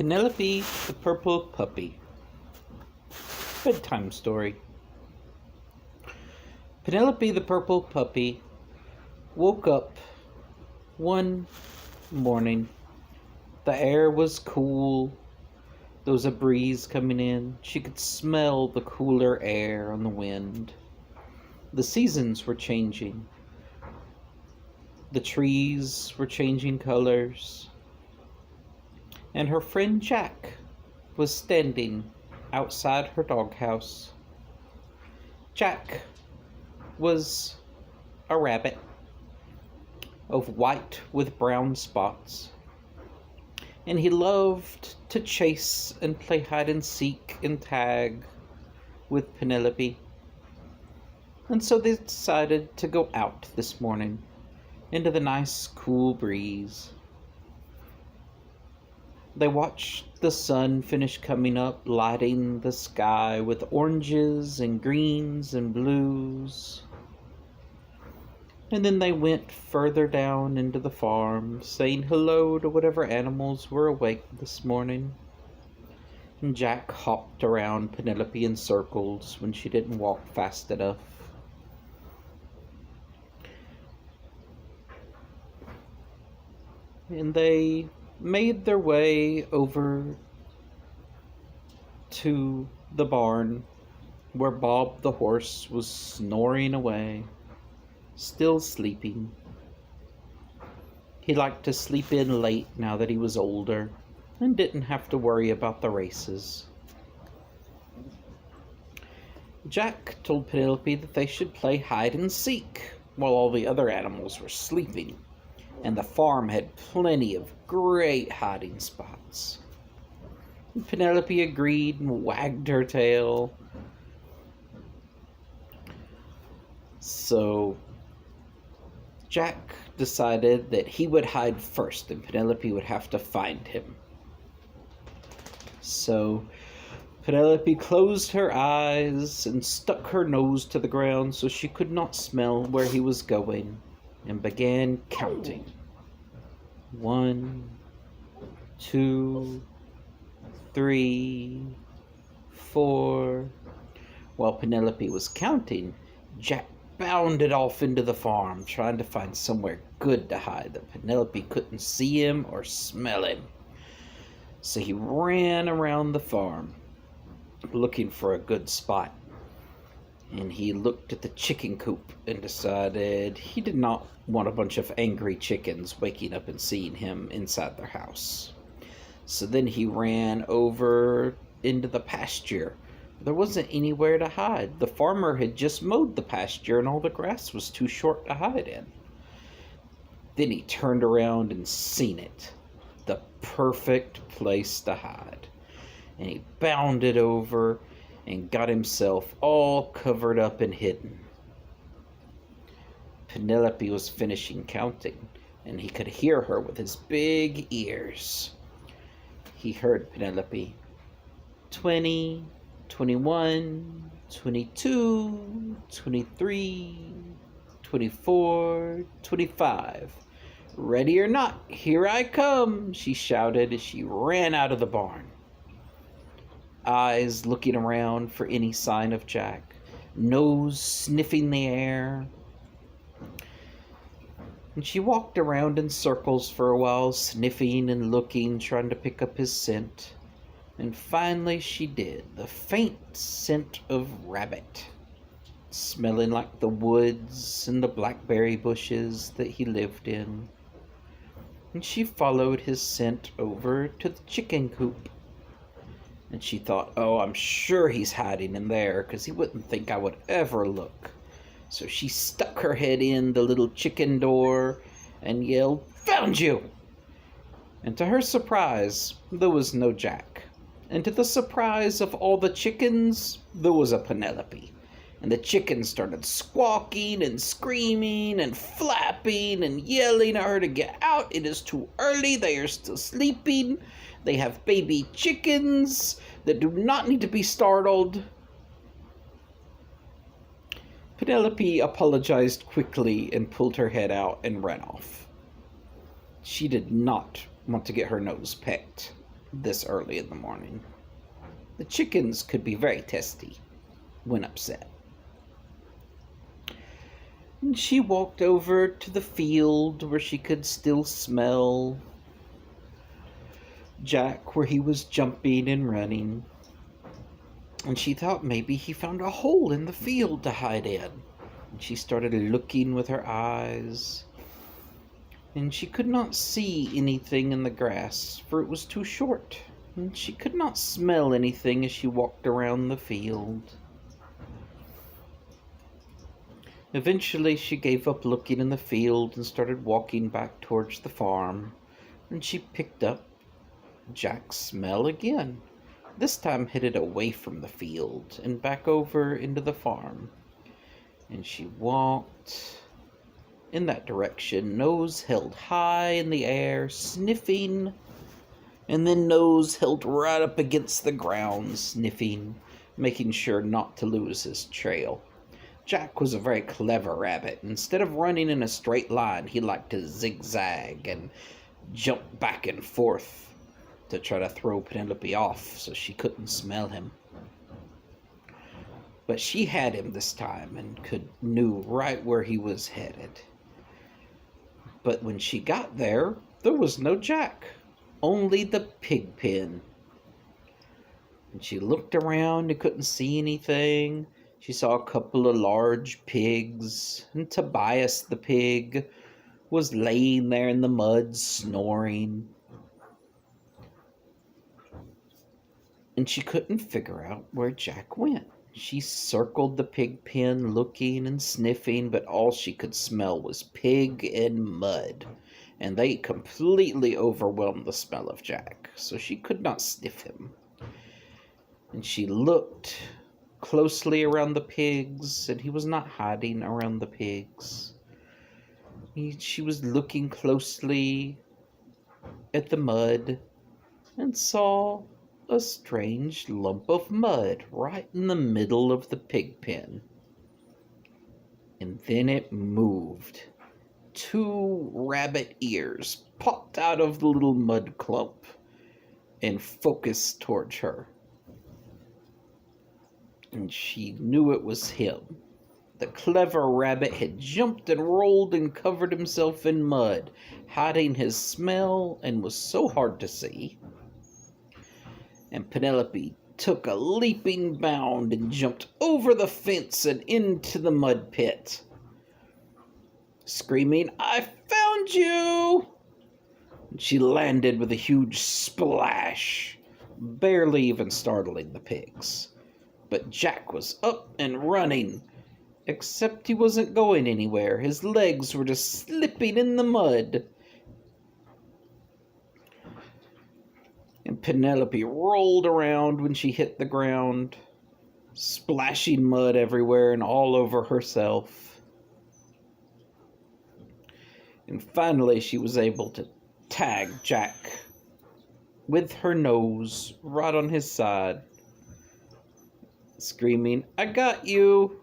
Penelope the Purple Puppy. Bedtime story. Penelope the Purple Puppy woke up one morning. The air was cool. There was a breeze coming in. She could smell the cooler air on the wind. The seasons were changing. The trees were changing colors. And her friend Jack was standing outside her doghouse. Jack was a rabbit of white with brown spots, and he loved to chase and play hide and seek and tag with Penelope. And so they decided to go out this morning into the nice cool breeze. They watched the sun finish coming up, lighting the sky with oranges and greens and blues. And then they went further down into the farm, saying hello to whatever animals were awake this morning. And Jack hopped around Penelope in circles when she didn't walk fast enough. And they made their way over to the barn where Bob the horse was snoring away, still sleeping. He liked to sleep in late now that he was older and didn't have to worry about the races. Jack told Penelope that they should play hide and seek while all the other animals were sleeping, and the farm had plenty of great hiding spots. Penelope agreed and wagged her tail. So Jack decided that he would hide first and Penelope would have to find him. So Penelope closed her eyes and stuck her nose to the ground so she could not smell where he was going, and began counting. 1, 2, 3, 4. While Penelope was counting, Jack bounded off into the farm, trying to find somewhere good to hide that Penelope couldn't see him or smell him. So he ran around the farm, looking for a good spot. And he looked at the chicken coop and decided he did not want a bunch of angry chickens waking up and seeing him inside their house. So then he ran over into the pasture. There wasn't anywhere to hide. The farmer had just mowed the pasture and all the grass was too short to hide in. Then he turned around and seen it. The perfect place to hide. And he bounded over and got himself all covered up and hidden. Penelope was finishing counting, and he could hear her with his big ears. He heard Penelope. 20, 21, 22, 23, 24, 25. Ready or not, here I come, she shouted as she ran out of the barn. Eyes looking around for any sign of Jack, nose sniffing the air. And she walked around in circles for a while, sniffing and looking, trying to pick up his scent. And finally she did, the faint scent of rabbit, smelling like the woods and the blackberry bushes that he lived in. And she followed his scent over to the chicken coop. And she thought, oh, I'm sure he's hiding in there, 'cause he wouldn't think I would ever look. So she stuck her head in the little chicken door and yelled, "Found you!" And to her surprise, there was no Jack. And to the surprise of all the chickens, there was a Penelope. And the chickens started squawking and screaming and flapping and yelling at her to get out. It is too early. They are still sleeping. They have baby chickens that do not need to be startled. Penelope apologized quickly and pulled her head out and ran off. She did not want to get her nose pecked. this early in the morning. The chickens could be very testy when upset. And she walked over to the field where she could still smell Jack, where he was jumping and running. And she thought maybe he found a hole in the field to hide in. And she started looking with her eyes. And she could not see anything in the grass, for it was too short. And she could not smell anything as she walked around the field. Eventually, she gave up looking in the field and started walking back towards the farm. And she picked up Jack's smell again, this time headed away from the field and back over into the farm. And she walked in that direction, nose held high in the air, sniffing, and then nose held right up against the ground, sniffing, making sure not to lose his trail. Jack was a very clever rabbit. Instead of running in a straight line, he liked to zigzag and jump back and forth to try to throw Penelope off so she couldn't smell him. But she had him this time and knew right where he was headed. But when she got there was no Jack, only the pig pen. And she looked around and couldn't see anything. She saw a couple of large pigs, and Tobias the pig was laying there in the mud snoring. And she couldn't figure out where Jack went. She circled the pig pen, looking and sniffing, but all she could smell was pig and mud, and they completely overwhelmed the smell of Jack, so she could not sniff him. And she looked closely around the pigs, and he was not hiding around the pigs. She was looking closely at the mud and saw a strange lump of mud right in the middle of the pig pen. And then it moved. 2 rabbit ears popped out of the little mud clump and focused towards her. And she knew it was him. The clever rabbit had jumped and rolled and covered himself in mud, hiding his smell, and was so hard to see. And Penelope took a leaping bound and jumped over the fence and into the mud pit, screaming, "I found you!" And she landed with a huge splash, barely even startling the pigs. But Jack was up and running, except he wasn't going anywhere. His legs were just slipping in the mud. And Penelope rolled around when she hit the ground, splashing mud everywhere and all over herself. And finally she was able to tag Jack with her nose right on his side, screaming, "I got you!"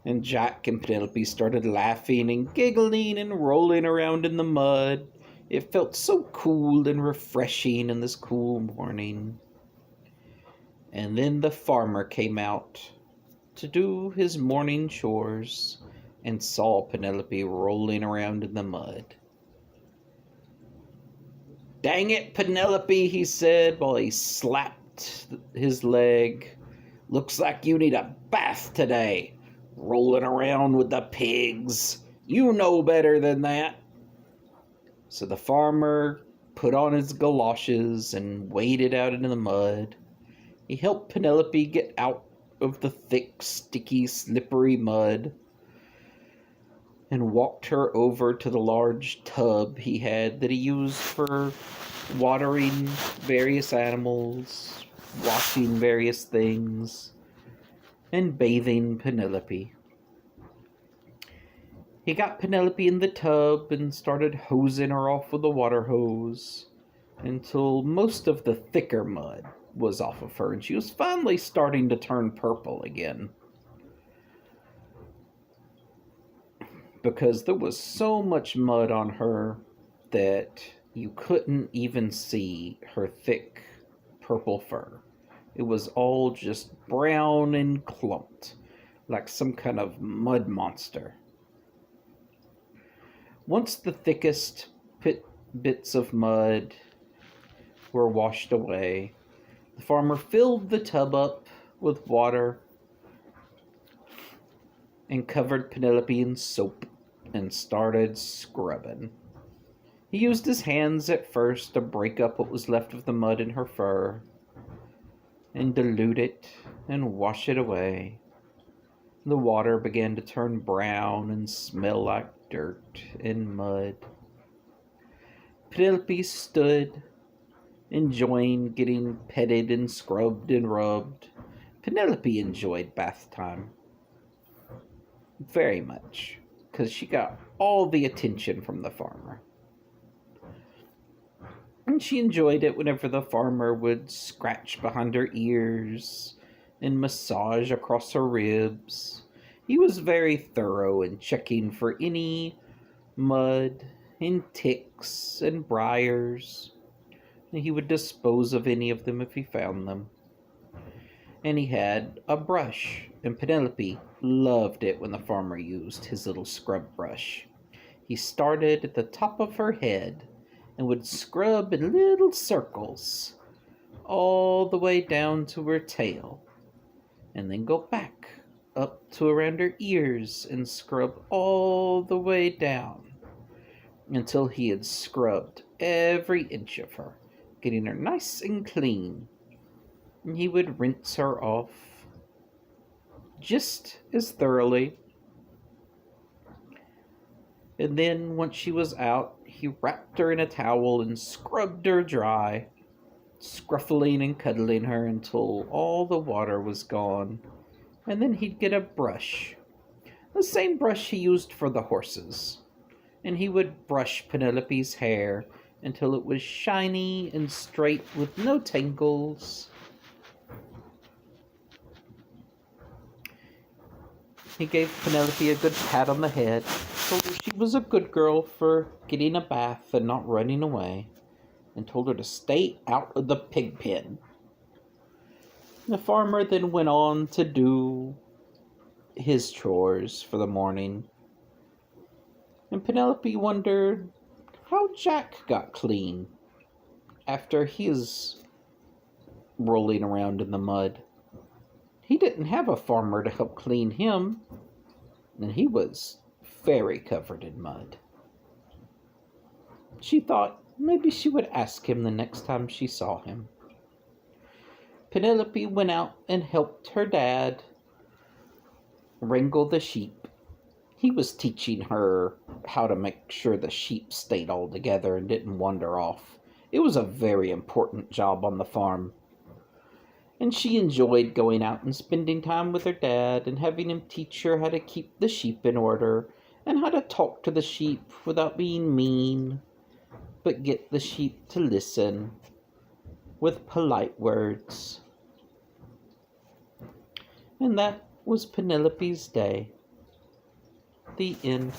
And Jack and Penelope started laughing and giggling and rolling around in the mud. It felt so cool and refreshing in this cool morning. And then the farmer came out to do his morning chores and saw Penelope rolling around in the mud. "Dang it, Penelope," he said while he slapped his leg. "Looks like you need a bath today, rolling around with the pigs. You know better than that." So the farmer put on his galoshes and waded out into the mud. He helped Penelope get out of the thick, sticky, slippery mud and walked her over to the large tub he had that he used for watering various animals, washing various things, and bathing Penelope. He got Penelope in the tub and started hosing her off with a water hose until most of the thicker mud was off of her and she was finally starting to turn purple again, because there was so much mud on her that You couldn't even see her thick purple fur. It was all just brown and clumped, like some kind of mud monster. Once the thickest bits of mud were washed away, the farmer filled the tub up with water and covered Penelope in soap and started scrubbing. He used his hands at first to break up what was left of the mud in her fur and dilute it and wash it away. The water began to turn brown and smell like dirt and mud. Penelope stood, enjoying getting petted and scrubbed and rubbed. Penelope enjoyed bath time very much because she got all the attention from the farmer. And she enjoyed it whenever the farmer would scratch behind her ears and massage across her ribs. He was very thorough in checking for any mud and ticks and briars. And he would dispose of any of them if he found them. And he had a brush, and Penelope loved it when the farmer used his little scrub brush. He started at the top of her head and would scrub in little circles all the way down to her tail, and then go back up to around her ears and scrub all the way down until he had scrubbed every inch of her, getting her nice and clean. And he would rinse her off just as thoroughly. And then once she was out, he wrapped her in a towel and scrubbed her dry, scruffling and cuddling her until all the water was gone. And then he'd get a brush, the same brush he used for the horses, and he would brush Penelope's hair until it was shiny and straight with no tangles. He gave Penelope a good pat on the head, told her she was a good girl for getting a bath and not running away, and told her to stay out of the pig pen. The farmer then went on to do his chores for the morning, and Penelope wondered how Jack got clean after his rolling around in the mud. He didn't have a farmer to help clean him, and he was very covered in mud. She thought maybe she would ask him the next time she saw him. Penelope went out and helped her dad wrangle the sheep. He was teaching her how to make sure the sheep stayed all together and didn't wander off. It was a very important job on the farm. And she enjoyed going out and spending time with her dad and having him teach her how to keep the sheep in order and how to talk to the sheep without being mean, but get the sheep to listen with polite words. And that was Penelope's day. The end.